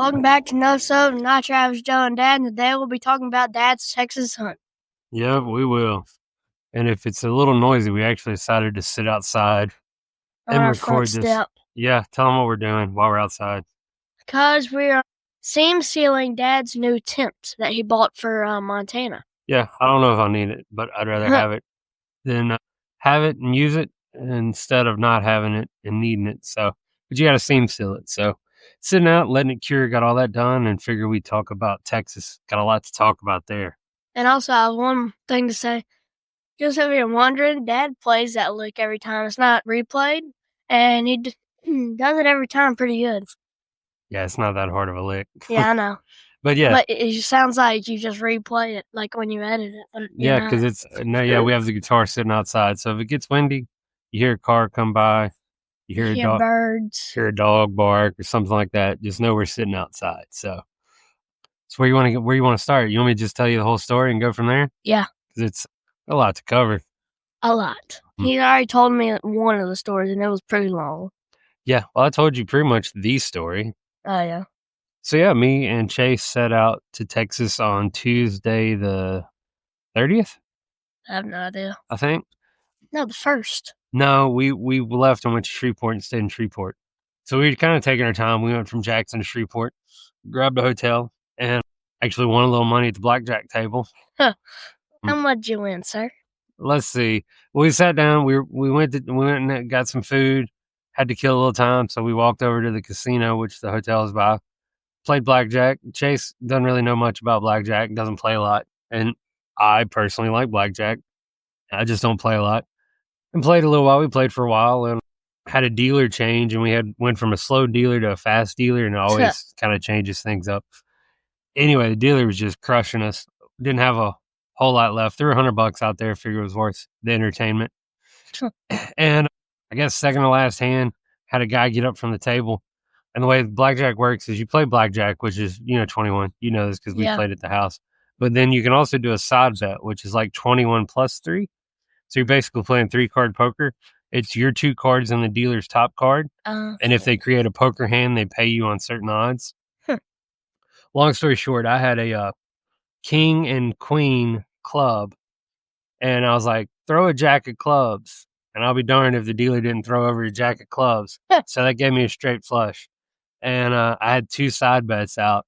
Welcome back to No Soap, Not Travis, Joe, and Dad, and today we'll be talking about Dad's Texas hunt. Yep, we will. And if it's a little noisy, we actually decided to sit outside and record this. Step. Yeah, tell them what we're doing while we're outside. Because we are seam sealing Dad's new tent that he bought for Montana. Yeah, I don't know if I'll need it, but I'd rather have it than have it and use it instead of not having it and needing it. So, but you got to seam seal it. So, sitting out, letting it cure, got all that done, and figure we talk about Texas. Got a lot to talk about there. And also, I have one thing to say. Just if you're wondering, Dad plays that lick every time. It's not replayed, and he does it every time pretty good. Yeah, it's not that hard of a lick. Yeah, I know. But yeah. But it sounds like you just replay it, like when you edit it. But yeah, because it's, we have the guitar sitting outside. So if it gets windy, you hear a car come by, you hear birds, hear a dog bark or something like that. Just know we're sitting outside. So where you want to start? You want me to just tell you the whole story and go from there? Yeah. Because it's a lot to cover. A lot. He already told me one of the stories, and it was pretty long. Yeah, well, I told you pretty much the story. Oh, yeah. So, yeah, me and Chase set out to Texas on Tuesday the 30th? I have no idea. I think. No, the 1st. No, we left and went to Shreveport and stayed in Shreveport. So we were kind of taking our time. We went from Jackson to Shreveport, grabbed a hotel, and actually won a little money at the blackjack table. Huh. How much you win, sir? Let's see. We sat down. We went and got some food. Had to kill a little time, so we walked over to the casino, which the hotel is by. Played blackjack. Chase doesn't really know much about blackjack. Doesn't play a lot, and I personally like blackjack. I just don't play a lot. And played a little while. We played for a while and had a dealer change, and we went from a slow dealer to a fast dealer, and it always kind of changes things up. Anyway, the dealer was just crushing us. Didn't have a whole lot left. Threw $100 out there. Figured it was worth the entertainment. And I guess second to last hand, had a guy get up from the table. And the way blackjack works is you play blackjack, which is 21. You know this because we played at the house. But then you can also do a side bet, which is like 21 plus 3. So you're basically playing 3-card poker. It's your 2 cards and the dealer's top card. And if they create a poker hand, they pay you on certain odds. Long story short, I had a king and queen club. And I was like, throw a jack of clubs. And I'll be darned if the dealer didn't throw over a jack of clubs. So that gave me a straight flush. And I had 2 side bets out.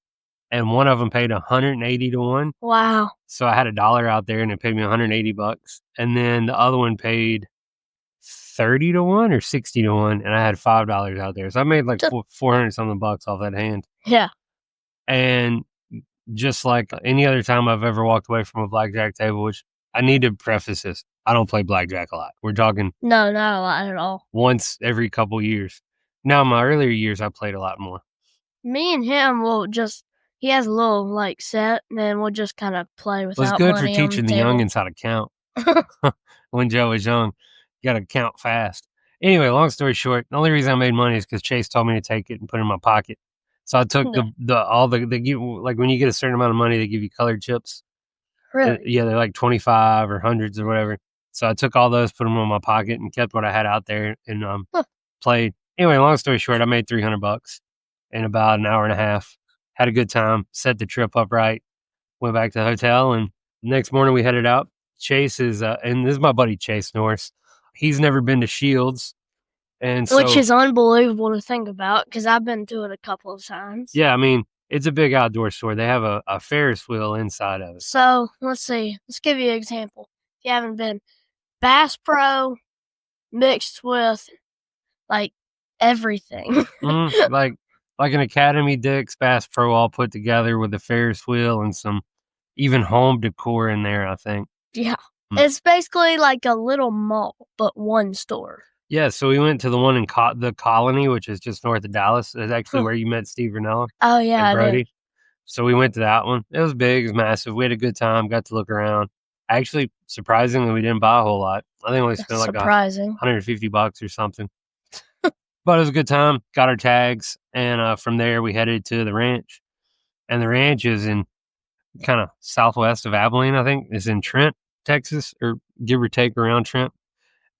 And one of them paid 180 to 1. Wow. So I had $1 out there and it paid me $180. And then the other one paid 30 to 1 or 60 to 1. And I had $5 out there. So I made like 400 something bucks off that hand. Yeah. And just like any other time I've ever walked away from a blackjack table, which I need to preface this, I don't play blackjack a lot. We're talking. No, not a lot at all. Once every couple years. Now, in my earlier years, I played a lot more. Me and him will just. He has a little, set, and then we'll just kind of play without money. Well, it's good for teaching the youngins how to count. When Joe was young, you got to count fast. Anyway, long story short, the only reason I made money is because Chase told me to take it and put it in my pocket. So I took they give, like when you get a certain amount of money, they give you colored chips. Really? Yeah, they're like 25 or hundreds or whatever. So I took all those, put them in my pocket, and kept what I had out there and played. Anyway, long story short, I made $300 in about an hour and a half. Had a good time, set the trip up right, went back to the hotel, and next morning we headed out. Chase is, and this is my buddy Chase Norris. He's never been to Shields. Which is unbelievable to think about, because I've been to it a couple of times. Yeah, I mean, it's a big outdoor store. They have a Ferris wheel inside of it. So, let's see. Let's give you an example. If you haven't been, Bass Pro mixed with, everything. Like an Academy Dix Bass Pro all put together with a Ferris wheel and some even home decor in there, I think. Yeah. It's basically like a little mall, but one store. Yeah, so we went to the one in the Colony, which is just north of Dallas. It's actually where you met Steve Ranella. Oh, yeah, and Brody. So we went to that one. It was big. It was massive. We had a good time. Got to look around. Actually, surprisingly, we didn't buy a whole lot. I think we only spent like $150 or something. But it was a good time. Got our tags. And from there, we headed to the ranch. And the ranch is in kind of southwest of Abilene, I think. It's in Trent, Texas, or give or take around Trent.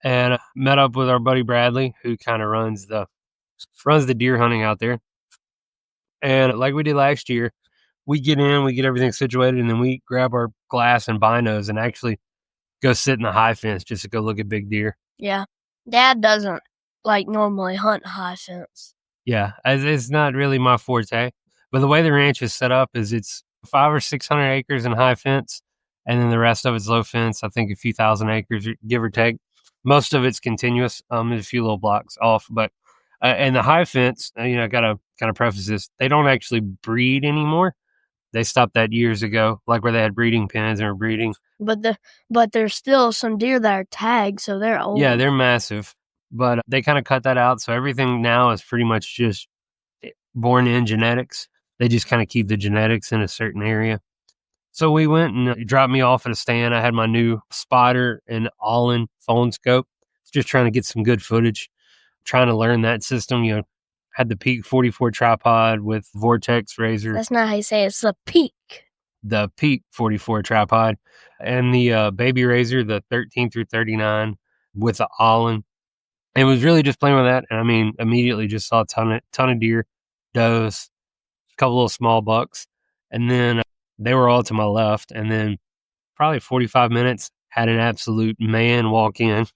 And met up with our buddy Bradley, who kind of runs the deer hunting out there. And like we did last year, we get in, we get everything situated, and then we grab our glass and binos and actually go sit in the high fence just to go look at big deer. Yeah. Dad doesn't like normally hunt high fence. Yeah, it's not really my forte, but the way the ranch is set up is it's 500 or 600 acres in high fence, and then the rest of it's low fence. I think a few thousand acres, give or take. Most of it's continuous. There's a few little blocks off, but and the high fence, I gotta kind of preface this: they don't actually breed anymore. They stopped that years ago, like where they had breeding pens and were breeding. But there's still some deer that are tagged, so they're old. Yeah, they're massive, but they kind of cut that out. So everything now is pretty much just born in genetics. They just kind of keep the genetics in a certain area. So we went and he dropped me off at a stand. I had my new spotter and all-in phone scope, just trying to get some good footage, trying to learn that system. Had the Peak 44 tripod with Vortex razor. That's not how you say it. It's the Peak. The Peak 44 tripod and the Baby Razor, the 13 through 39 with the all-in. And was really just playing with that. And I mean, immediately just saw a ton of deer, does, a couple little small bucks. And then they were all to my left. And then probably 45 minutes, had an absolute man walk in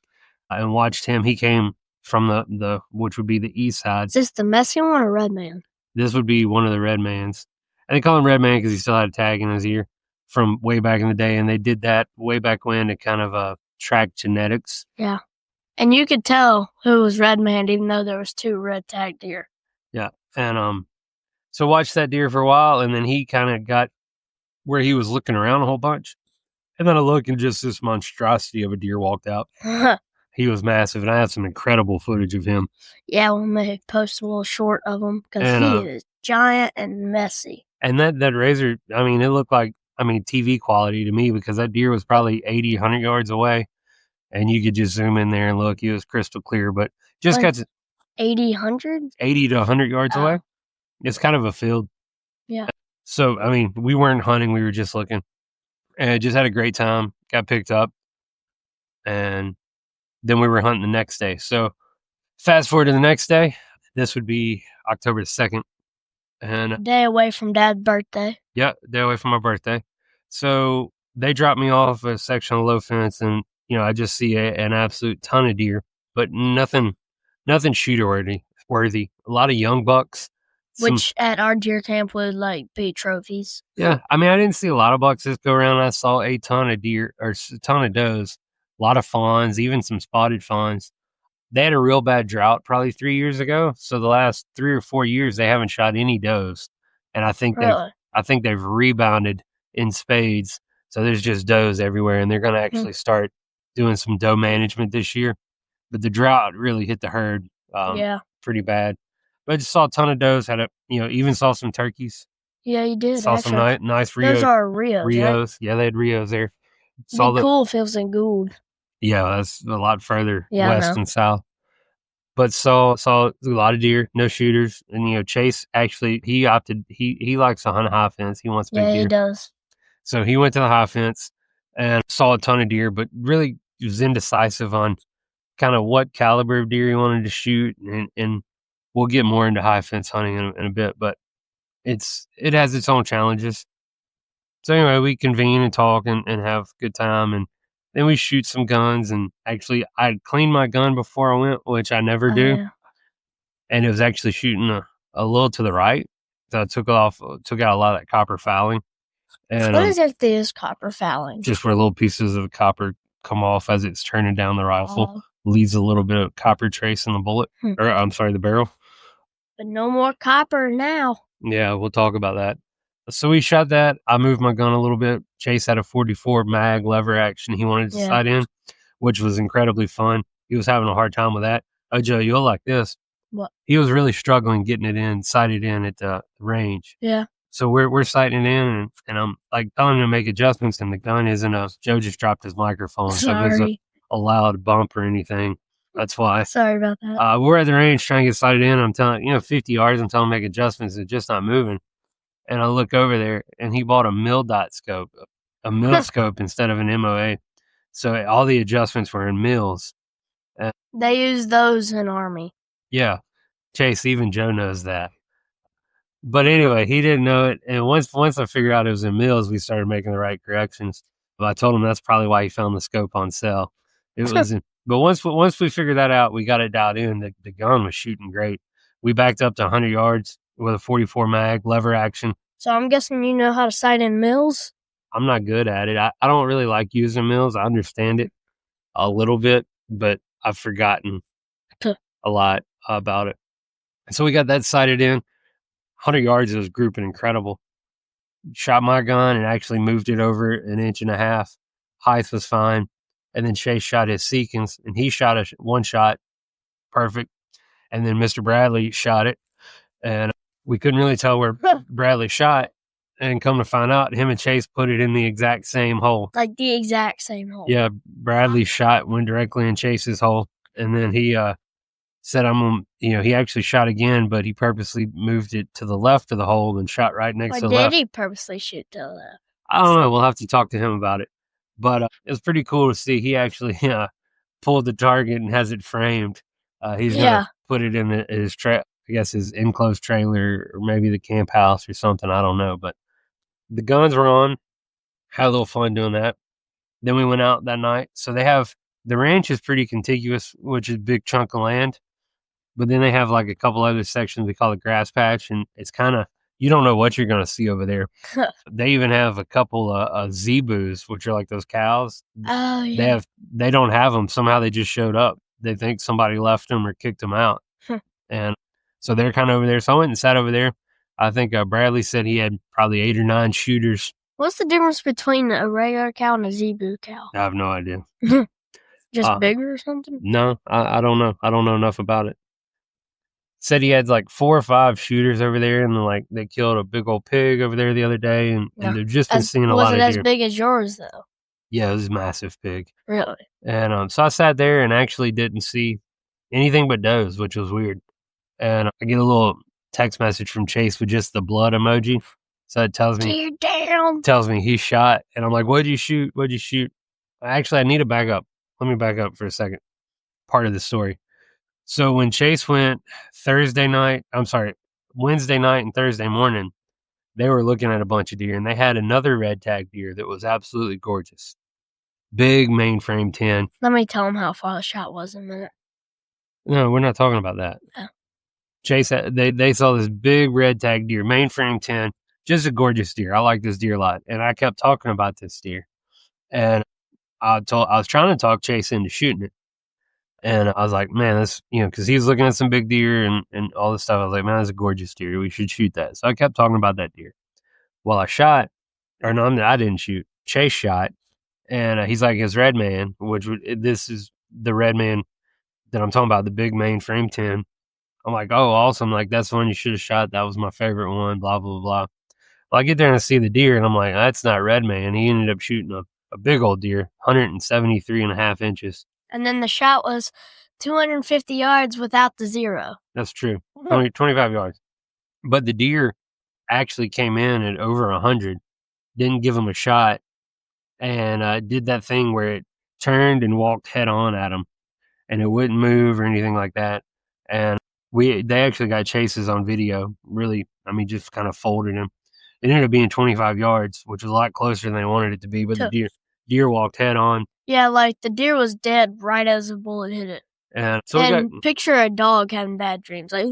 and watched him. He came from the which would be the east side. Is this the messy one or red man? This would be one of the red mans. And they call him Red Man because he still had a tag in his ear from way back in the day. And they did that way back when to kind of track genetics. Yeah. And you could tell who was red man even though there was 2 red tag deer. Yeah. And so watched that deer for a while, and then he kind of got where he was looking around a whole bunch. And then I look and just this monstrosity of a deer walked out. He was massive, and I have some incredible footage of him. Yeah, we may post a little short of him because he is giant and messy. And that razor, I mean, it looked like, TV quality to me because that deer was probably 80, 100 yards away. And you could just zoom in there and look. It was crystal clear, but just got to 80, 100? 80 to 100 yards away. It's kind of a field. Yeah. So, I mean, we weren't hunting. We were just looking. And just had a great time. Got picked up. And then we were hunting the next day. So, fast forward to the next day. This would be October the 2nd. And a day away from Dad's birthday. Yeah, day away from my birthday. So, they dropped me off a section of low fence, and I just see an absolute ton of deer, but nothing shooter worthy. A lot of young bucks, which at our deer camp would be trophies. Yeah, I mean, I didn't see a lot of bucks this go around. I saw a ton of deer or a ton of does, a lot of fawns, even some spotted fawns. They had a real bad drought probably 3 years ago, so the last 3 or 4 years they haven't shot any does, and I think they've rebounded in spades. So there's just does everywhere, and they're going to actually start doing some doe management this year. But the drought really hit the herd pretty bad. But I just saw a ton of does, even saw some turkeys. Yeah, you did. Saw some nice Rio. Those are Rios. Rios. Right? Yeah, they had Rios there. It'd be cool if it was in Gould. Yeah, that's a lot further west and south. But saw a lot of deer, no shooters. And, Chase actually, he likes to hunt a high fence. He wants big deer. Yeah, he does. So he went to the high fence and saw a ton of deer, but really was indecisive on kind of what caliber of deer he wanted to shoot. And we'll get more into high fence hunting in a bit, but it has its own challenges. So anyway, we convene and talk and have a good time, and then we shoot some guns. And actually, I cleaned my gun before I went, which I never do. Yeah. And it was actually shooting a little to the right. So I took out a lot of that copper fouling. And what is it? This copper fouling? Just where little pieces of copper come off as it's turning down the rifle, leaves a little bit of copper trace in the bullet, or I'm sorry, the barrel. But no more copper now. Yeah, we'll talk about that. So we shot that. I moved my gun a little bit. Chase had a 44 mag lever action he wanted to sight in, which was incredibly fun. He was having a hard time with that. Oh, Joe, you'll like this. What? He was really struggling getting it in, sighted in at the range. Yeah. So we're sighting it in, and I'm telling him to make adjustments, and the gun isn't Joe just dropped his microphone. Sorry. So there's a loud bump or anything. That's why. Sorry about that. We're at the range trying to get sighted in. I'm telling 50 yards. I'm telling him to make adjustments. It's just not moving. And I look over there, and he bought a mil-dot scope, a mil scope instead of an MOA. So all the adjustments were in mils. They use those in Army. Yeah. Chase, even Joe knows that. But anyway, he didn't know it. And once I figured out it was in Mills, we started making the right corrections. But I told him that's probably why he found the scope on sale. It was, but once we figured that out, we got it dialed in. The gun was shooting great. We backed up to 100 yards with a 44 mag, lever action. So I'm guessing you know how to sight in mills? I'm not good at it. I don't really like using mills. I understand it a little bit, but I've forgotten a lot about it. So we got that sighted in. 100 yards, it was grouping incredible. Shot my gun and actually moved it over an inch and a half. Height was fine. And then Chase shot his sequence, and he shot one shot perfect. And then Mr. Bradley shot it, and we couldn't really tell where Bradley shot. And come to find out, him and Chase put it in the exact same hole. Like the exact same hole. Yeah, Bradley's shot went directly in Chase's hole, and then he said, he actually shot again, but he purposely moved it to the left of the hole and shot right next to the left. Did he purposely shoot to the left? I don't know. We'll have to talk to him about it. But it was pretty cool to see. He actually pulled the target and has it framed. He's going to put it in his enclosed trailer or maybe the camp house or something. I don't know. But the guns were on. Had a little fun doing that. Then we went out that night. So the ranch is pretty contiguous, which is a big chunk of land. But then they have like a couple other sections we call it grass patch, and it's kind of, you don't know what you're going to see over there. They even have a couple of zebus, which are like those cows. Oh, yeah. They don't have them. Somehow they just showed up. They think somebody left them or kicked them out. And so they're kind of over there. So I went and sat over there. I think Bradley said he had probably 8 or 9 shooters. What's the difference between a regular cow and a zebu cow? I have no idea. Just bigger or something? No, I don't know. I don't know enough about it. Said he had like 4 or 5 shooters over there, and like they killed a big old pig over there the other day, and they've just been seeing a lot of deer. Was it as big as yours though? Yeah, it was a massive pig. Really? And so I sat there and actually didn't see anything but does, which was weird. And I get a little text message from Chase with just the blood emoji. So it tells me, tells me he shot, and I'm like, "What'd you shoot? What'd you shoot?" Actually, I need to back up. Let me back up for a second. Part of the story. So when Chase went Wednesday night and Thursday morning, they were looking at a bunch of deer, and they had another red tag deer that was absolutely gorgeous. Big mainframe 10. Let me tell them how far the shot was in a minute. No, we're not talking about that. Oh. Chase, they saw this big red tag deer, mainframe 10, just a gorgeous deer. I like this deer a lot. And I kept talking about this deer. And I was trying to talk Chase into shooting it. And I was like, man, that's, because he was looking at some big deer and all this stuff. I was like, man, that's a gorgeous deer. We should shoot that. So I kept talking about that deer. Well, I shot, or no, I didn't shoot. Chase shot. And he's like, his red man, this is the red man that I'm talking about, the big mainframe 10. I'm like, oh, awesome. Like, that's the one you should have shot. That was my favorite one, blah, blah, blah. Well, I get there and I see the deer, and I'm like, that's not red man. He ended up shooting a big old deer, 173.5 inches. And then the shot was 250 yards without the zero. That's true. 25 yards. But the deer actually came in at over 100, didn't give him a shot, and did that thing where it turned and walked head on at him, and it wouldn't move or anything like that. And they actually got Chases on video. Really, just kind of folded him. It ended up being 25 yards, which was a lot closer than they wanted it to be. But the deer walked head on. Yeah, like the deer was dead right as the bullet hit it. And picture a dog having bad dreams, like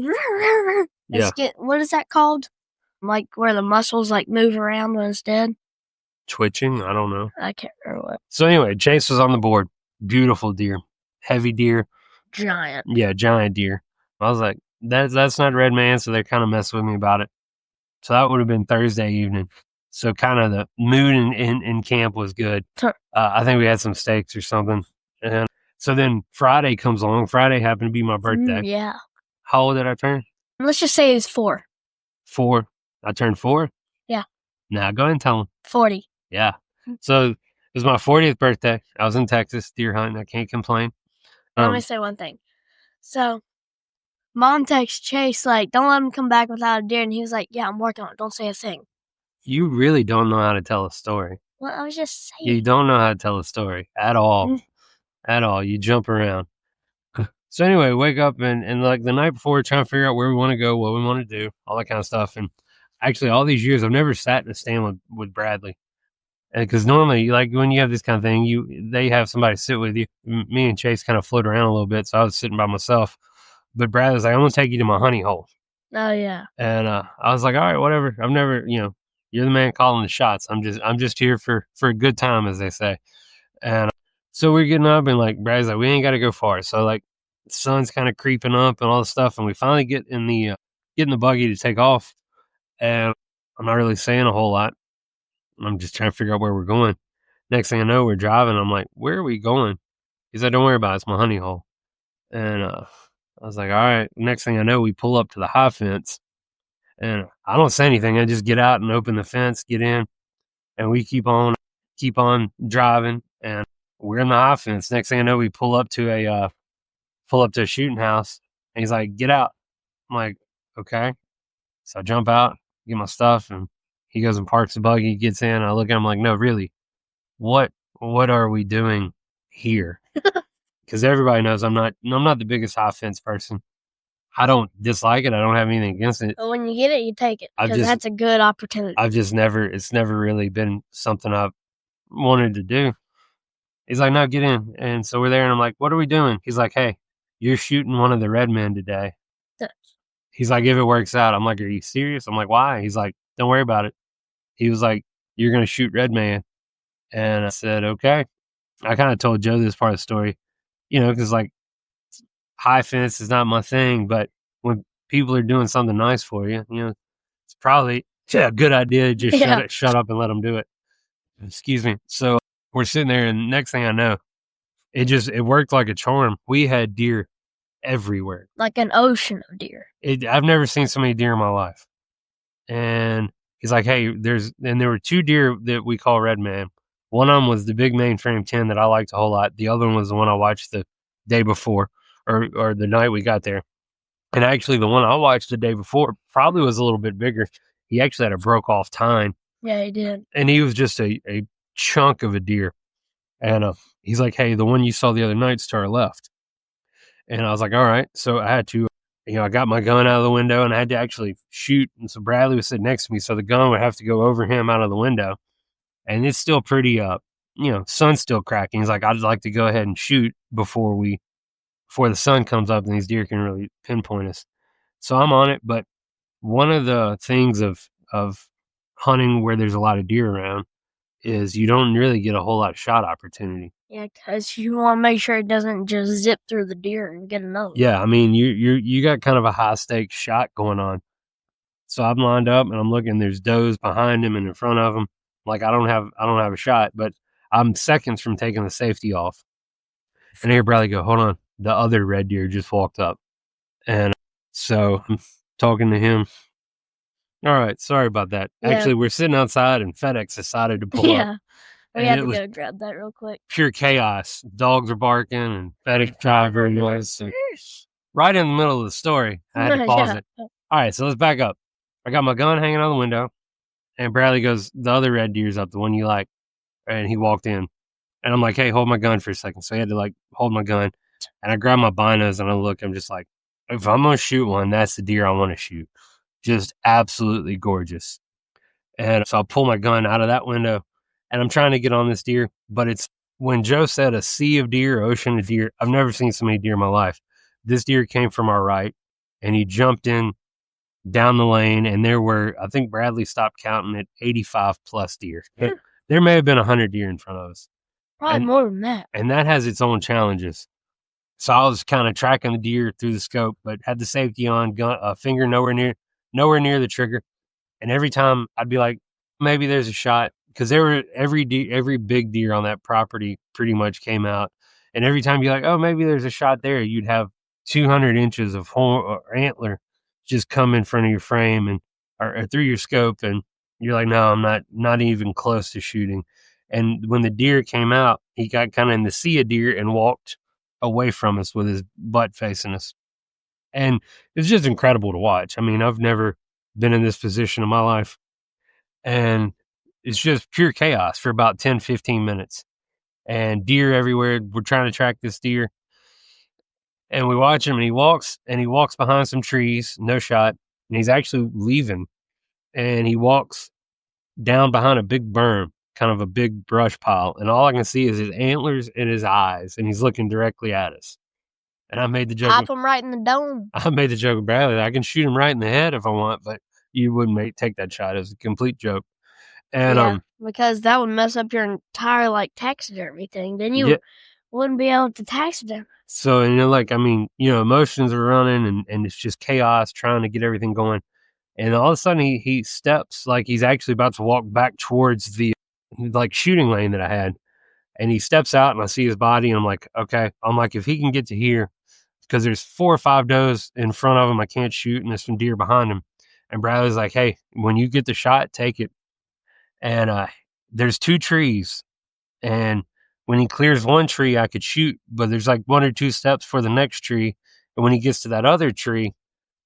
what is that called? Like where the muscles like move around when it's dead. Twitching? I don't know. I can't remember what. So anyway, Chase was on the board. Beautiful deer, heavy deer, giant. Yeah, giant deer. I was like, that's not red man, so they're kind of messing with me about it. So that would have been Thursday evening. So kind of the mood in camp was good. I think we had some steaks or something. And so then Friday comes along. Friday happened to be my birthday. Yeah. How old did I turn? Let's just say it's 4. 4. I turned 4? Yeah. Now go ahead and tell them. 40. Yeah. So it was my 40th birthday. I was in Texas deer hunting. I can't complain. Let me say one thing. So Mom texts Chase, like, don't let him come back without a deer. And he was like, yeah, I'm working on it. Don't say a thing. You really don't know how to tell a story. Well, I was just saying. You don't know how to tell a story at all. At all. You jump around. So anyway, wake up and like the night before, trying to figure out where we want to go, what we want to do, all that kind of stuff. And actually, all these years, I've never sat in a stand with Bradley. Because normally, like when you have this kind of thing, they have somebody sit with you. Me and Chase kind of float around a little bit, so I was sitting by myself. But Brad was like, "I'm gonna take you to my honey hole," Oh yeah. and I was like, "All right, whatever." I've never, you're the man calling the shots. I'm just here for a good time, as they say. And so we're getting up, and like Brad's like, "We ain't got to go far." So like, the sun's kind of creeping up and all this stuff, and we finally get in the buggy to take off. And I'm not really saying a whole lot. I'm just trying to figure out where we're going. Next thing I know, we're driving. I'm like, "Where are we going?" He's like, "Don't worry about it. It's my honey hole." And I was like, "All right." Next thing I know, we pull up to the high fence, and I don't say anything. I just get out and open the fence, get in, and we keep on driving. And we're in the high fence. Next thing I know, we pull up to a shooting house, and he's like, "Get out." I'm like, "Okay." So I jump out, get my stuff, and he goes and parks the buggy, gets in. I look at him like, "No, really, what what are we doing here?" Because everybody knows I'm not the biggest high fence person. I don't dislike it. I don't have anything against it. But when you get it, you take it I've because just that's a good opportunity. I've just never it's never really been something I've wanted to do. He's like, "No, get in." And so we're there, and I'm like, "What are we doing?" He's like, "Hey, you're shooting one of the red men today." He's like, "If it works out." I'm like, "Are you serious?" I'm like, "Why?" He's like, "Don't worry about it." He was like, "You're gonna shoot red man." And I said, "Okay." I kind of told Joe this part of the story, because like high fence is not my thing, but when people are doing something nice for you, it's probably a good idea to just Yeah, shut up and let them do it. Excuse me. So we're sitting there, and next thing I know, it worked like a charm. We had deer everywhere. like an ocean of deer. I've never seen so many deer in my life. And he's like, "Hey, there were two deer that we call red man. One of them was the big mainframe 10 that I liked a whole lot. The other one was the one I watched the day before, or the night we got there. And actually, the one I watched the day before probably was a little bit bigger. He actually had a broke off tine, Yeah, he did. and he was just a chunk of a deer. And he's like, "Hey, the one you saw the other night's to our left." And I was like, "All right." So I had to, I got my gun out of the window, and I had to actually shoot. And so Bradley was sitting next to me, so the gun would have to go over him out of the window. And it's still pretty, sun's still cracking. He's like, "I'd like to go ahead and shoot before the sun comes up and these deer can really pinpoint us." So I'm on it, but one of the things of hunting where there's a lot of deer around is you don't really get a whole lot of shot opportunity. Yeah, because you want to make sure it doesn't just zip through the deer and get another. Yeah, I mean you got kind of a high stakes shot going on. So I'm lined up and I'm looking. There's does behind him and in front of him. Like I don't have a shot, but I'm seconds from taking the safety off. And I hear Bradley go, "Hold on, the other red deer just walked up." And so I'm talking to him. "All right, sorry about that. Yeah. Actually, we're sitting outside and FedEx decided to pull up. Yeah, we And had it to was go grab that real quick. pure chaos. Dogs are barking and FedEx driver noise. Right in the middle of the story, I had to pause Yeah. it. All right, so let's back up. I got my gun hanging out the window, and Bradley goes, "The other red deer's up, the one you like." And he walked in. And I'm like, "Hey, hold my gun for a second." So he had to like hold my gun. And I grab my binos and I look, I'm just like, if I'm gonna shoot one, that's the deer I want to shoot. Just absolutely gorgeous. And so I pull my gun out of that window and I'm trying to get on this deer. But it's when Joe said a sea of deer, ocean of deer, I've never seen so many deer in my life. This deer came from our right and he jumped in down the lane. And there were, I think Bradley stopped counting at 85 plus deer. There may have been 100 deer in front of us. Probably And, more than that. and that has its own challenges. So I was kind of tracking the deer through the scope, but had the safety on, gun, finger nowhere near the trigger. And every time I'd be like, maybe there's a shot, because there were every big deer on that property pretty much came out. And every time you're like, oh, maybe there's a shot there, you'd have 200 inches of horn or antler just come in front of your frame and or through your scope, and you're like, no, I'm not even close to shooting. And when the deer came out, he got kind of in the sea of deer and walked away from us with his butt facing us. And it's just incredible to watch. I mean, I've never been in this position in my life. And it's just pure chaos for about 10, 15 minutes. And deer everywhere. We're trying to track this deer. And we watch him, and he walks behind some trees, no shot, and he's actually leaving. And he walks down behind a big berm, kind of a big brush pile, and all I can see is his antlers and his eyes, and he's looking directly at us. And I made the joke. Pop him right in the dome. I made the joke with Bradley. I can shoot him right in the head if I want, but you wouldn't take that shot. It was a complete joke. And yeah, because that would mess up your entire like taxidermy thing. Then you wouldn't be able to taxidermy. So, like, I mean, emotions are running, and it's just chaos trying to get everything going. And all of a sudden, he steps like he's actually about to walk back towards the like shooting lane that I had. And he steps out, and I see his body, and I'm like, okay. I'm like, if he can get to here, because there's 4 or 5 does in front of him, I can't shoot, and there's some deer behind him. And Bradley's like, hey, when you get the shot, take it. And there's 2 trees, and when he clears one tree, I could shoot, but there's like 1 or 2 steps for the next tree. And when he gets to that other tree,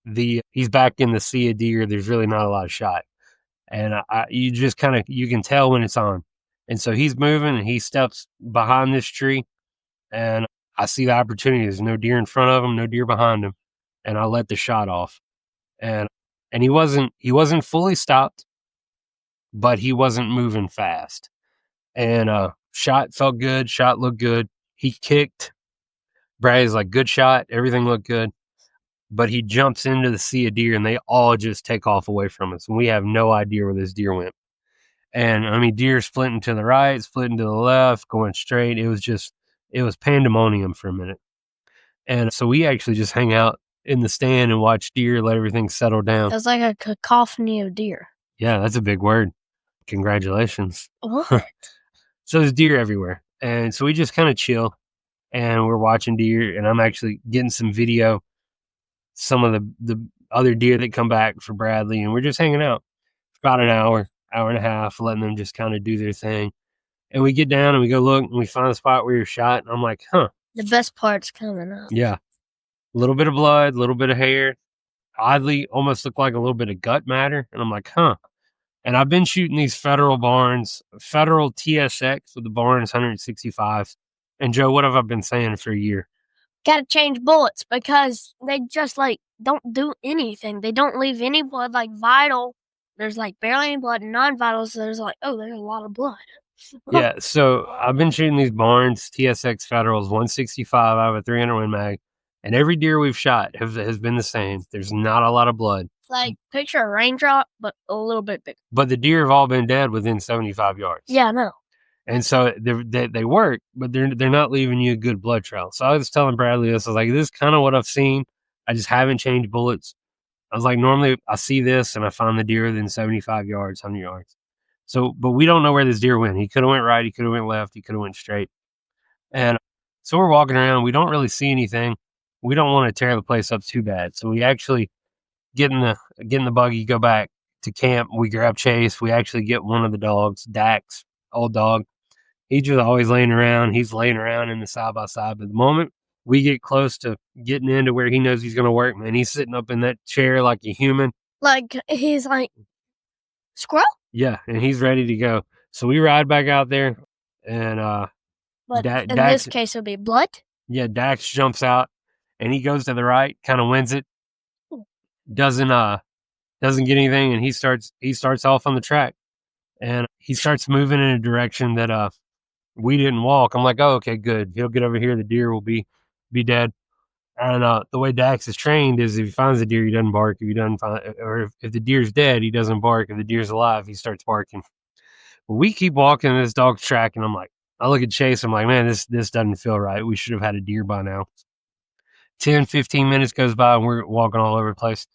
he's back in the sea of deer. There's really not a lot of shot. And you just you can tell when it's on. And so he's moving, and he steps behind this tree, and I see the opportunity. There's no deer in front of him, no deer behind him. And I let the shot off. And he wasn't fully stopped, but he wasn't moving fast. And shot felt good. Shot looked good. He kicked. Brad's like, good shot. Everything looked good. But he jumps into the sea of deer, and they all just take off away from us. And we have no idea where this deer went. And I mean, deer splitting to the right, splitting to the left, going straight. It was pandemonium for a minute. And so we actually just hang out in the stand and watch deer, let everything settle down. It was like a cacophony of deer. Yeah, that's a big word. Congratulations. What? So there's deer everywhere. And so we just kind of chill, and we're watching deer, and I'm actually getting some video, some of the other deer that come back for Bradley, and we're just hanging out for about an hour and a half, letting them just kind of do their thing. And we get down and we go look, and we find a spot where you're shot, and I'm like, huh. The best part's coming up. Yeah. A little bit of blood, a little bit of hair. Oddly, almost looked like a little bit of gut matter. And I'm like, huh. And I've been shooting these federal Barnes, federal TSX with the Barnes 165. And Joe, what have I been saying for a year? Gotta change bullets because they just like don't do anything. They don't leave any blood like vital. There's like barely any blood, and non-vital, so there's like, oh, there's a lot of blood. Yeah, so I've been shooting these Barnes TSX Federals 165 out of a 300 Win Mag, and every deer we've shot has been the same. There's not a lot of blood. It's like picture a raindrop, but a little bit bigger. But the deer have all been dead within 75 yards. Yeah, I know. And so they work, but they're not leaving you a good blood trail. So I was telling Bradley this. I was like, this is kind of what I've seen. I just haven't changed bullets. I was like, normally I see this and I find the deer within 75 yards, 100 yards. So, but we don't know where this deer went. He could have went right. He could have went left. He could have went straight. And so we're walking around. We don't really see anything. We don't want to tear the place up too bad. So we actually get in the buggy, go back to camp. We grab Chase. We actually get one of the dogs, Dax, old dog. He's just always laying around. He's laying around in the side-by-side. But the moment we get close to getting into where he knows he's going to work, man, he's sitting up in that chair like a human. Like, he's like, squirrel? Yeah, and he's ready to go. So we ride back out there, and but in this case, it'll be blood? Yeah, Dax jumps out, and he goes to the right, kind of wins it. Doesn't get anything, and he starts off on the track. And he starts moving in a direction that we didn't walk. I'm like, oh, okay, good. He'll get over here. The deer will be dead. And the way Dax is trained is if he finds the deer, he doesn't bark. If he doesn't find, or if the deer's dead, he doesn't bark. If the deer's alive, he starts barking. But we keep walking this dog's track, and I'm like, I look at Chase. I'm like, man, this doesn't feel right. We should have had a deer by now. 10, 15 minutes goes by, and we're walking all over the place.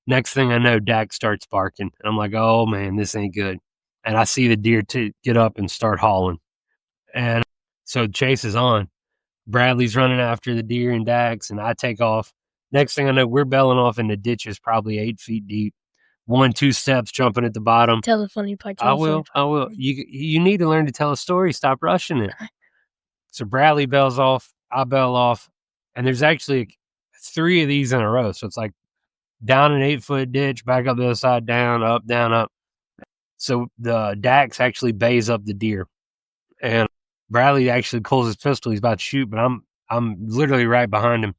Next thing I know, Dax starts barking. And I'm like, oh, man, this ain't good. And I see the deer get up and start hauling. And so Chase is on. Bradley's running after the deer and Dax, and I take off. Next thing I know, we're belling off in the ditches, probably 8 feet deep. 1-2 steps, jumping at the bottom. Tell the funny part. I will. You need to learn to tell a story. Stop rushing it. So Bradley bells off. I bell off. And there's actually 3 of these in a row. So it's like down an 8-foot ditch, back up the other side, down, up, down, up. So the Dax actually bays up the deer, and Bradley actually pulls his pistol. He's about to shoot, but I'm literally right behind him.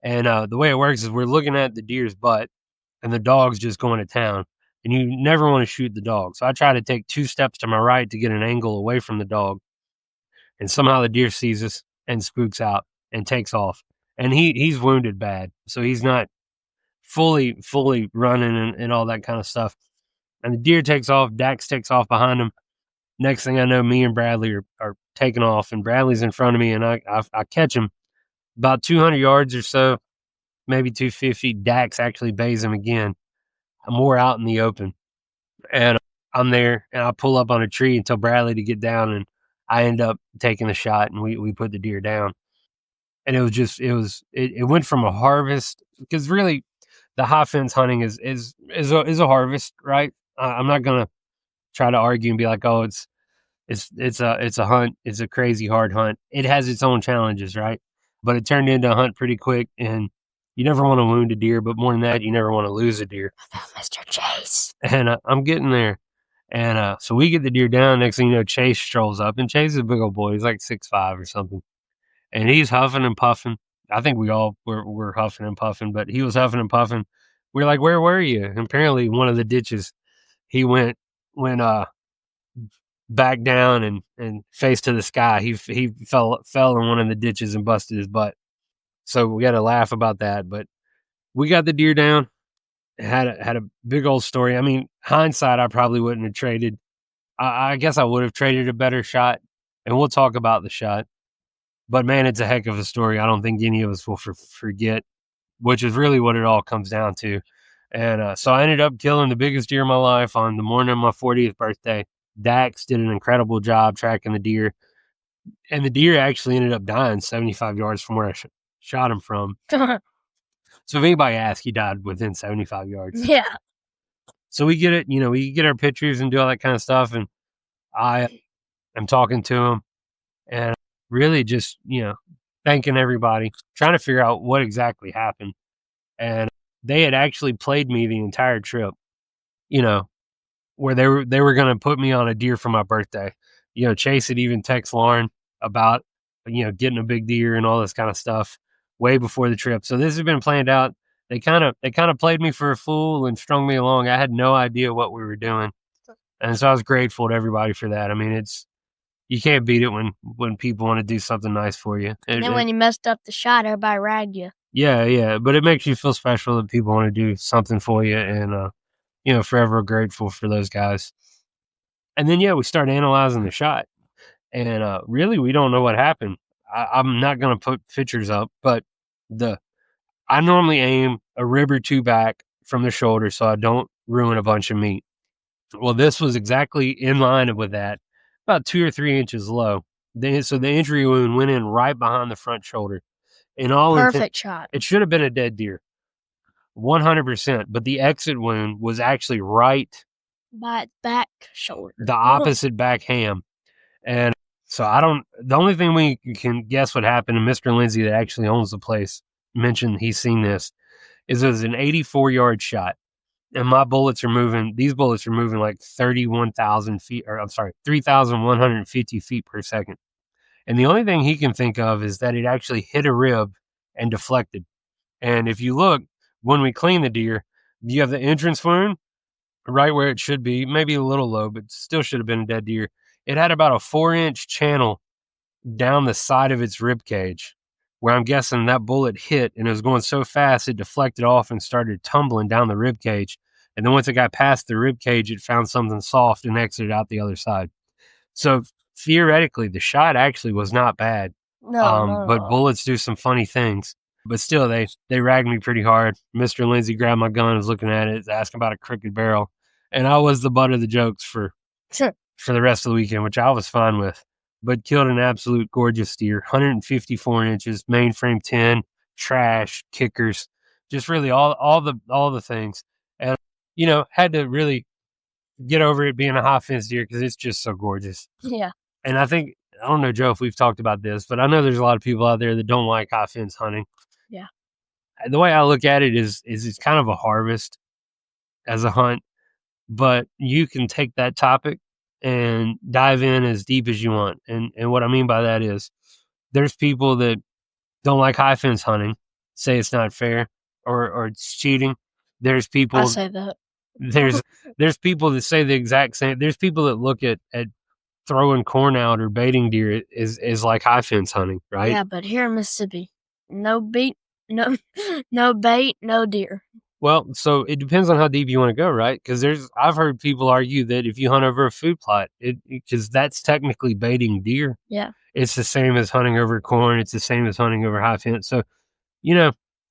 And the way it works is we're looking at the deer's butt, and the dog's just going to town. And you never want to shoot the dog. So I try to take 2 steps to my right to get an angle away from the dog. And somehow the deer sees us and spooks out and takes off. And he's wounded bad. So he's not fully running and all that kind of stuff. And the deer takes off. Dax takes off behind him. Next thing I know, me and Bradley are taking off. And Bradley's in front of me. And I catch him about 200 yards or so, maybe 250. Dax actually bays him again. I'm more out in the open, and I'm there, and I pull up on a tree and tell Bradley to get down, and I end up taking a shot, and we put the deer down. And it went from a harvest, because really the high fence hunting is a harvest, right? I'm not gonna try to argue and be like, oh, it's a hunt, it's a crazy hard hunt. It has its own challenges, right? But it turned into a hunt pretty quick, and you never want to wound a deer, but more than that, you never want to lose a deer. Mr. Chase. And I'm getting there. And so we get the deer down. Next thing you know, Chase strolls up, and Chase is a big old boy. He's like 6'5" or something. And he's huffing and puffing. I think we all were huffing and puffing, but he was huffing and puffing. We're like, where were you? And apparently one of the ditches, he went back down and face to the sky. He fell in one of the ditches and busted his butt. So we got to laugh about that. But we got the deer down. Had a big old story. I mean, hindsight, I probably wouldn't have traded. I guess I would have traded a better shot, and we'll talk about the shot. But man, it's a heck of a story. I don't think any of us will forget, which is really what it all comes down to. And so I ended up killing the biggest deer of my life on the morning of my 40th birthday. Dax did an incredible job tracking the deer, and the deer actually ended up dying 75 yards from where I shot him from. So if anybody asks, he died within 75 yards. Yeah. So we get it, we get our pictures and do all that kind of stuff. And I am talking to him and really just, thanking everybody, trying to figure out what exactly happened. And they had actually played me the entire trip, where they were going to put me on a deer for my birthday. Chase had even text Lauren about, getting a big deer and all this kind of stuff way before the trip. So this has been planned out. They kind of played me for a fool and strung me along. I had no idea what we were doing. And so I was grateful to everybody for that. I mean, you can't beat it when people want to do something nice for you. And then when you messed up the shot, everybody ragged you. Yeah. But it makes you feel special that people want to do something for you. And, forever grateful for those guys. And then, we start analyzing the shot. And really, we don't know what happened. I'm not going to put pictures up, but I normally aim a rib or two back from the shoulder so I don't ruin a bunch of meat. Well, this was exactly in line with that, about 2 or 3 inches low. So the injury wound went in right behind the front shoulder. Perfect shot. It should have been a dead deer, 100%. But the exit wound was actually right by its back shoulder, the opposite back ham. And so the only thing we can guess what happened, and Mr. Lindsay that actually owns the place mentioned he's seen this, is it was an 84-yard shot. And these bullets are moving like 31,000 feet, or I'm sorry, 3,150 feet per second. And the only thing he can think of is that it actually hit a rib and deflected. And if you look, when we clean the deer, you have the entrance wound right where it should be, maybe a little low, but still should have been a dead deer. It had about a 4-inch channel down the side of its rib cage, where I'm guessing that bullet hit, and it was going so fast it deflected off and started tumbling down the rib cage. And then once it got past the rib cage, it found something soft and exited out the other side. So theoretically, the shot actually was not bad. No. But bullets do some funny things. But still, they ragged me pretty hard. Mr. Lindsay grabbed my gun, was looking at it, asking about a crooked barrel, and I was the butt of the jokes for the rest of the weekend, which I was fine with. But killed an absolute gorgeous deer, 154 inches, mainframe 10, trash, kickers, just really all the things. And, had to really get over it being a high fence deer because it's just so gorgeous. Yeah. And I don't know, Joe, if we've talked about this, but I know there's a lot of people out there that don't like high fence hunting. Yeah. The way I look at it is it's kind of a harvest as a hunt, but you can take that topic and dive in as deep as you want. And what I mean by that is there's people that don't like high fence hunting, say it's not fair or it's cheating. There's I people say that. there's people that say the exact same. There's people that look at throwing corn out or baiting deer is like high fence hunting, right? Yeah, but here in Mississippi, no bait, no no bait, no deer. Well, so it depends on how deep you want to go, right? Because I've heard people argue that if you hunt over a food plot, because that's technically baiting deer. Yeah. It's the same as hunting over corn. It's the same as hunting over high fence. So, you know,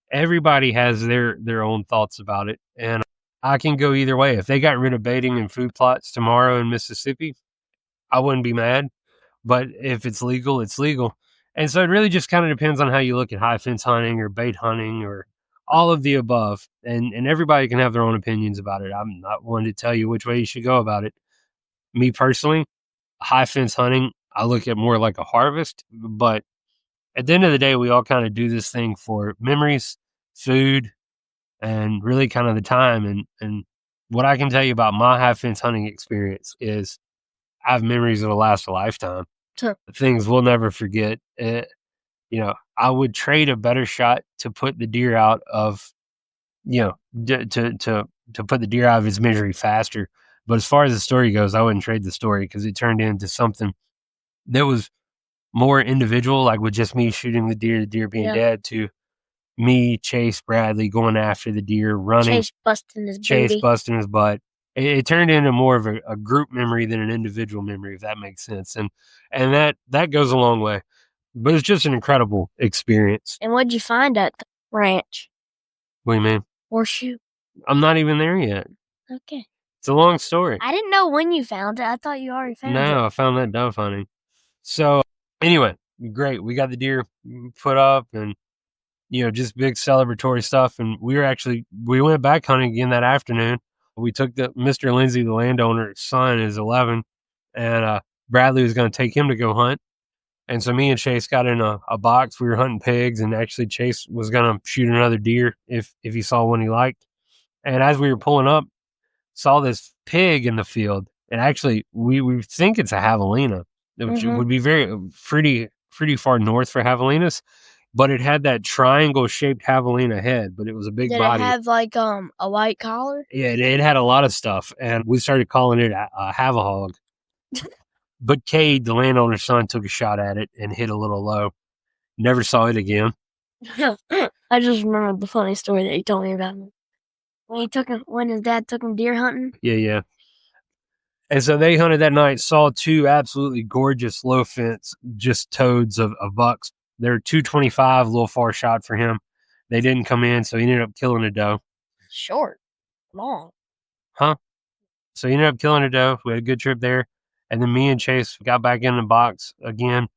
everybody has their own thoughts about it, and I can go either way. If they got rid of baiting and food plots tomorrow in Mississippi, I wouldn't be mad. But if it's legal, it's legal. And so it really just kind of depends on how you look at high fence hunting or bait hunting or all of the above. And everybody can have their own opinions about it. I'm not one to tell you which way you should go about it. Me personally, high fence hunting, I look at more like a harvest. But at the end of the day, we all kind of do this thing for memories, food, and really kind of the time. And what I can tell you about my high fence hunting experience is I have memories that'll last a lifetime. Sure. Things we'll never forget. I would trade a better shot to put the deer out of, to put the deer out of his misery faster. But as far as the story goes, I wouldn't trade the story because it turned into something that was more individual, like with just me shooting the deer being dead, to me, Chase, Bradley going after the deer, running, Chase busting his butt. It turned into more of a group memory than an individual memory, if that makes sense. And that goes a long way. But it's just an incredible experience. And what'd you find at the ranch? What do you mean? Horseshoe. I'm not even there yet. Okay. It's a long story. I didn't know when you found it. I thought you already found it. No, I found that dove hunting. So anyway, great. We got the deer put up and, just big celebratory stuff. And we went back hunting again that afternoon. We took Mr. Lindsay, the landowner's son, is 11, and Bradley was going to take him to go hunt. And so me and Chase got in a box. We were hunting pigs, and actually Chase was going to shoot another deer if he saw one he liked. And as we were pulling up, saw this pig in the field. And actually, we think it's a javelina, which would be pretty far north for javelinas. But it had that triangle-shaped javelina head, but it was a big body. Did it have like a white collar? Yeah, it had a lot of stuff, and we started calling it a havahog. But Cade, the landowner's son, took a shot at it and hit a little low. Never saw it again. I just remembered the funny story that you told me about when his dad took him deer hunting. Yeah. And so they hunted that night, saw two absolutely gorgeous low fence, just toads of bucks. They're 225, a little far shot for him. They didn't come in, so he ended up killing a doe. Short. Long. Huh? So he ended up killing a doe. We had a good trip there. And then me and Chase got back in the box again,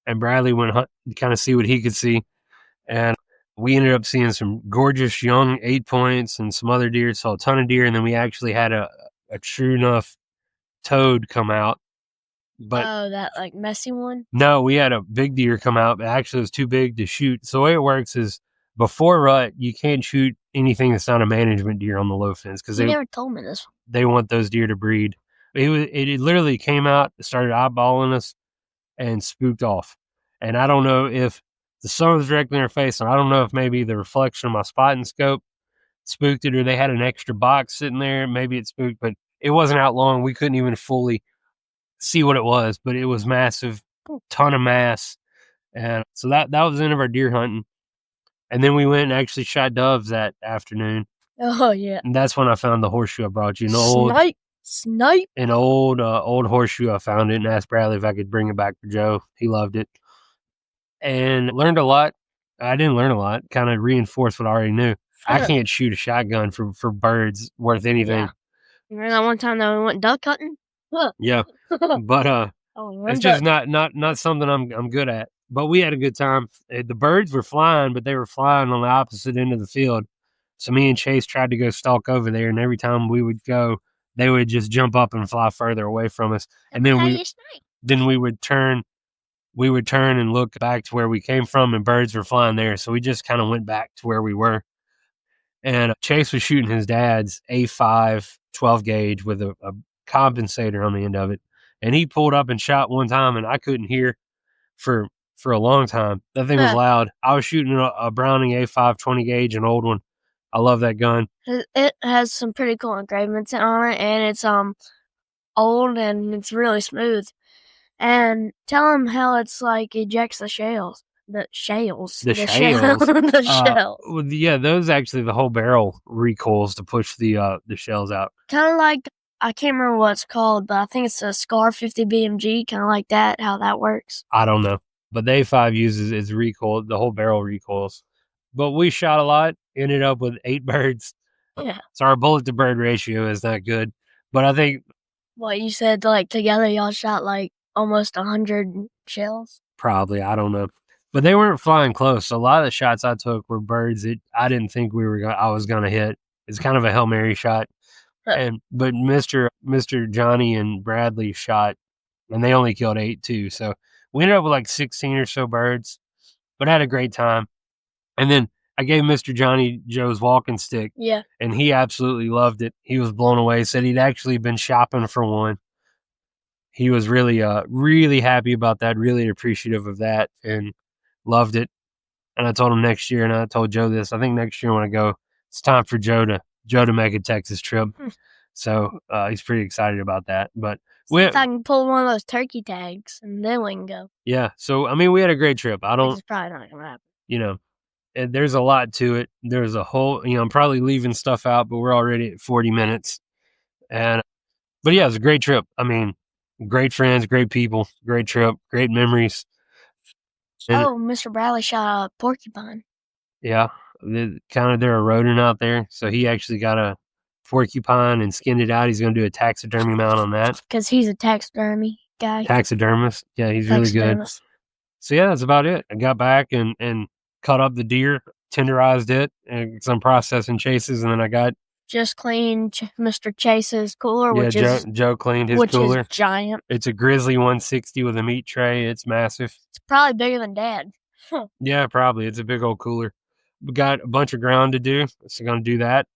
and Bradley went hunt to kind of see what he could see. And we ended up seeing some gorgeous young 8 points and some other deer, saw a ton of deer. And then we actually had a true enough toad come out. But that like messy one? No, we had a big deer come out, but actually it was too big to shoot. So the way it works is before rut, you can't shoot anything that's not a management deer on the low fence because they never told me this. They want those deer to breed. It literally came out, started eyeballing us, and spooked off. And I don't know if the sun was directly in our face, and I don't know if maybe the reflection of my spotting scope spooked it, or they had an extra box sitting there. Maybe it spooked, but it wasn't out long. We couldn't even fully see what it was, but it was massive, ton of mass. And so that was the end of our deer hunting. And then we went and actually shot doves that afternoon. Oh yeah. And that's when I found the horseshoe I brought you. Snipe. An old horseshoe. I found it and asked Bradley if I could bring it back for Joe. He loved it. And learned a lot. I didn't learn a lot. Kind of reinforced what I already knew. I can't shoot a shotgun for birds worth anything. Yeah. You remember that one time that we went duck hunting? Yeah. But it's just not something I'm good at. But we had a good time. The birds were flying, but they were flying on the opposite end of the field. So me and Chase tried to go stalk over there, and every time we would go, they would just jump up and fly further away from us. And then we would turn and look back to where we came from, and birds were flying there. So we just kind of went back to where we were. And Chase was shooting his dad's A5 12 gauge with a compensator on the end of it. And he pulled up and shot one time, and I couldn't hear for for a long time. That thing was loud. I was shooting a Browning A5 20 gauge, an old one. I love that gun. It has some pretty cool engravements on it, and it's old and it's really smooth. And tell him how it's like ejects the shells. The shells. The shells. The shells. Yeah, those actually the whole barrel recoils to push the shells out. Kind of like, I can't remember what it's called, but I think it's a Scar 50 BMG, kind of like that, how that works. I don't know. But the A5 uses its recoil, the whole barrel recoils. But we shot a lot, ended up with 8 birds. Yeah. So our bullet to bird ratio is not good. But I think what you said, like together y'all shot like almost 100 shells? Probably, I don't know. But they weren't flying close. So a lot of the shots I took were birds that I didn't think I was gonna hit. It's kind of a Hail Mary shot. But Mr. Johnny and Bradley shot, and they only killed 8 too. So we ended up with like 16 or so birds, but I had a great time. And then I gave Mr. Johnny Joe's walking stick. Yeah. And he absolutely loved it. He was blown away. Said he'd actually been shopping for one. He was really, really happy about that, really appreciative of that, and loved it. And I told him next year, and I told Joe this. I think next year when I go, it's time for Joe to make a Texas trip. So he's pretty excited about that. But if I can pull one of those turkey tags, and then we can go. Yeah. So I mean, we had a great trip. It's probably not gonna happen. You know, there's a lot to it. There's a whole. I'm probably leaving stuff out, but we're already at 40 minutes. But yeah, it was a great trip. I mean, great friends, great people, great trip, great memories. And Mr. Bradley shot a porcupine. Yeah, they're a rodent out there, so he actually got a porcupine and skinned it out. He's going to do a taxidermy mount on that because he's a taxidermy guy. Taxidermist, yeah, he's really good. So yeah, that's about it. I got back and cut up the deer, tenderized it, and some processing chases, and then I got just cleaned Mr. Chase's cooler, which is Joe cleaned his cooler. Is giant. It's a Grizzly 160 with a meat tray. It's massive. It's probably bigger than Dad. Yeah, probably. It's a big old cooler. We got a bunch of ground to do, so going to do that.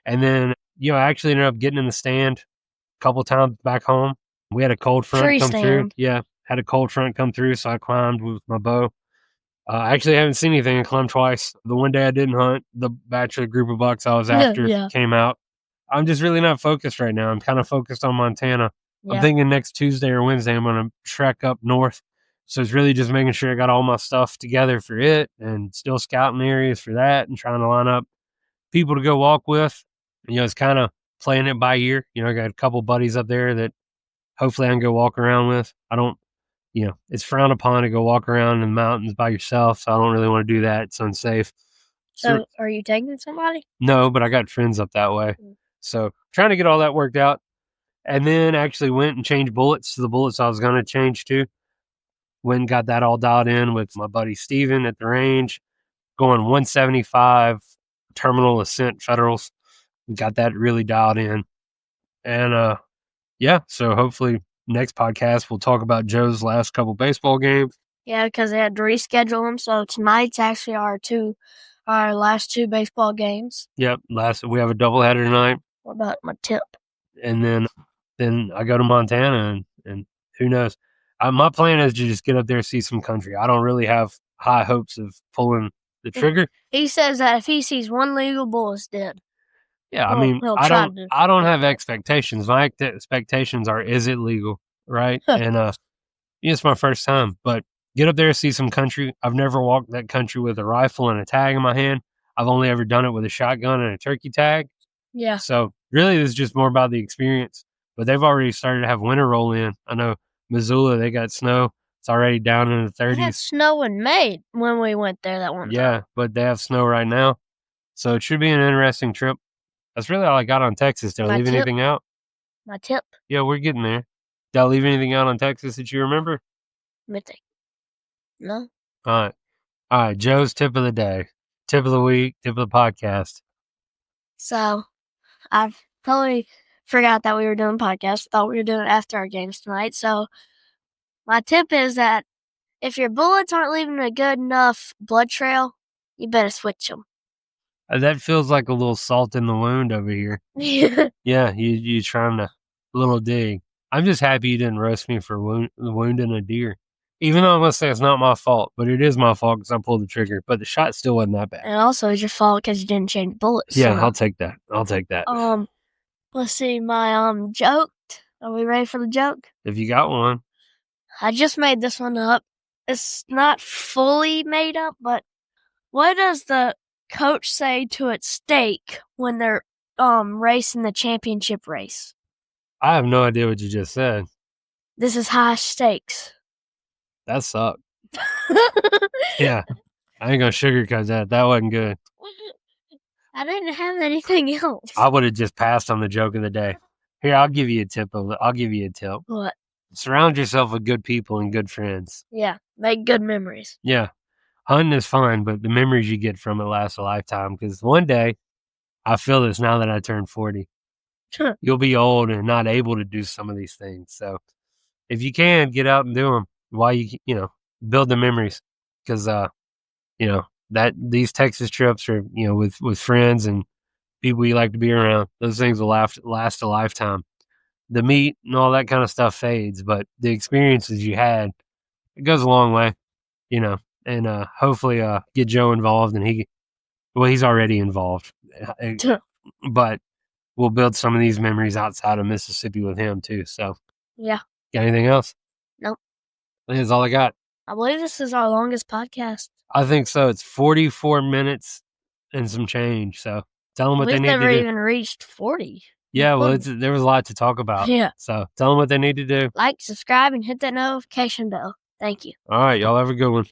And then, I actually ended up getting in the stand a couple times back home. We had a cold front come through. Yeah, had a cold front come through, so I climbed with my bow. I actually haven't seen anything. I climbed twice. The one day I didn't hunt, the bachelor group of bucks I was after came out. I'm just really not focused right now. I'm kind of focused on Montana. Yeah. I'm thinking next Tuesday or Wednesday I'm going to trek up north. So it's really just making sure I got all my stuff together for it and still scouting areas for that and trying to line up people to go walk with. It's kind of playing it by ear. I got a couple buddies up there that hopefully I can go walk around with. I don't, it's frowned upon to go walk around in the mountains by yourself. So I don't really want to do that. It's unsafe. So are you taking somebody? No, but I got friends up that way. So trying to get all that worked out. And then actually went and changed bullets to the bullets I was going to change to. Went and got that all dialed in with my buddy Steven at the range, going 175 terminal ascent federals. Got that really dialed in. And so hopefully next podcast we'll talk about Joe's last couple baseball games. Yeah, because they had to reschedule them. So tonight's actually our last 2 baseball games. Yep, we have a doubleheader tonight. What about my tip? And then I go to Montana and who knows. My plan is to just get up there and see some country. I don't really have high hopes of pulling the trigger. He says that if he sees one legal bull, it's dead. Yeah, I mean, I don't have expectations. My expectations are, is it legal, right? And it's my first time, but get up there, see some country. I've never walked that country with a rifle and a tag in my hand. I've only ever done it with a shotgun and a turkey tag. Yeah. So really, this is just more about the experience. But they've already started to have winter roll in. I know Missoula, they got snow. It's already down in the 30s. They had snow in May when we went there that one time. Yeah, but they have snow right now. So it should be an interesting trip. That's really all I got on Texas. Did I leave anything out? My tip? Yeah, we're getting there. Did I leave anything out on Texas that you remember? Let me think. No. All right. Joe's tip of the day, tip of the week, tip of the podcast. So I've totally forgot that we were doing podcasts. Thought we were doing it after our games tonight. So my tip is that if your bullets aren't leaving a good enough blood trail, you better switch them. That feels like a little salt in the wound over here. Yeah, you trying to little dig. I'm just happy you didn't roast me for wounding a deer. Even though I'm gonna say it's not my fault, but it is my fault because I pulled the trigger. But the shot still wasn't that bad. And also, it's your fault because you didn't change bullets. Yeah, I'll take that. I'll take that. Let's see my joke. Are we ready for the joke? If you got one. I just made this one up. It's not fully made up, but what does the coach say to its steak when they're racing the championship race? I have no idea what you just said. This is high stakes. That sucked. Yeah. I ain't gonna sugarcoat that. That wasn't good. I didn't have anything else. I would have just passed on the joke of the day. Here, I'll give you a tip. I'll give you a tip. What? Surround yourself with good people and good friends. Yeah, make good memories. Yeah. Hunting is fun, but the memories you get from it last a lifetime. Because one day, I feel this now that I turned 40. You'll be old and not able to do some of these things. So if you can, get out and do them while you build the memories. Because, that these Texas trips are, with friends and people you like to be around, those things will last a lifetime. The meat and all that kind of stuff fades, but the experiences you had, it goes a long way, and hopefully get Joe involved, and he's already involved, but we'll build some of these memories outside of Mississippi with him too. So yeah. Got anything else? Nope. I think that's all I got. I believe this is our longest podcast. I think so. It's 44 minutes and some change. So tell them what they need to do. We've never even reached 40. Yeah, well, there was a lot to talk about. Yeah. So tell them what they need to do. Like, subscribe, and hit that notification bell. Thank you. All right, y'all have a good one.